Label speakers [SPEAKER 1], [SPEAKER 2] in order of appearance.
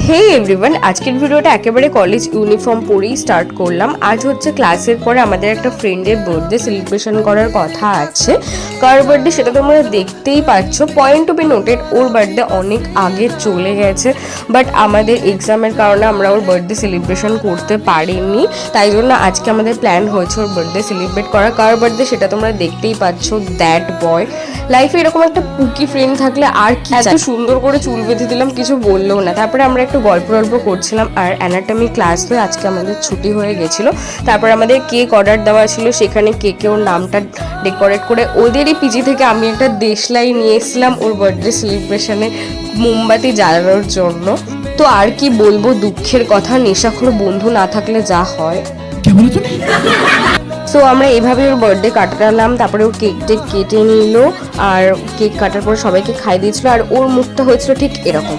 [SPEAKER 1] হে everyone, আজকের ভিডিওটা একেবারে কলেজ ইউনিফর্ম পরেই স্টার্ট করলাম। আজ হচ্ছে ক্লাসের পরে আমাদের একটা ফ্রেন্ডের বার্থডে সেলিব্রেশন করার কথা আছে। কার বার্থডে সেটা তোমরা দেখতেই পাচ্ছ। পয়েন্ট টু বি নোটেড, ওর বার্থডে অনেক আগে চলে গেছে, বাট আমাদের এক্সামের কারণে আমরা ওর বার্থডে সেলিব্রেশন করতে পারিনি। তাই জন্য আজকে আমাদের প্ল্যান হয়েছে ওর বার্থডে সেলিব্রেট করা। কার বার্থডে সেটা তোমরা দেখতেই পাচ্ছ, দ্যাট বয়। লাইফে এরকম একটা পুকি ফ্রেন্ড থাকলে আর কি, এত সুন্দর করে চুল বেঁধে দিলাম, কিছু বললেও না। তারপরে আমরা একটু গল্প করছিলাম, আর অ্যানাটমি ক্লাস হয়ে আজকে আমাদের ছুটি হয়ে গেছিলো। তারপর আমাদের কেক অর্ডার দেওয়া ছিল, সেখানে কেকে ওর নামটা ডেকোরেট করে ওদেরই পিজি থেকে আমি একটা দেশলাই নিয়ে এসেছিলাম ওর বার্থডে সেলিব্রেশনে মোমবাতি জ্বালানোর জন্য। তো আর কি বলবো, দুঃখের কথা, নেশাখোর বন্ধু না থাকলে যা হয়। সো আমরা এভাবে ওর বার্থডে কাটালাম। তারপরে ও কেক কেটে নিল, আর কেক কাটার পর সবাইকে খাই দিয়েছিল, আর ওর মুখটা হয়েছিল ঠিক এরকম।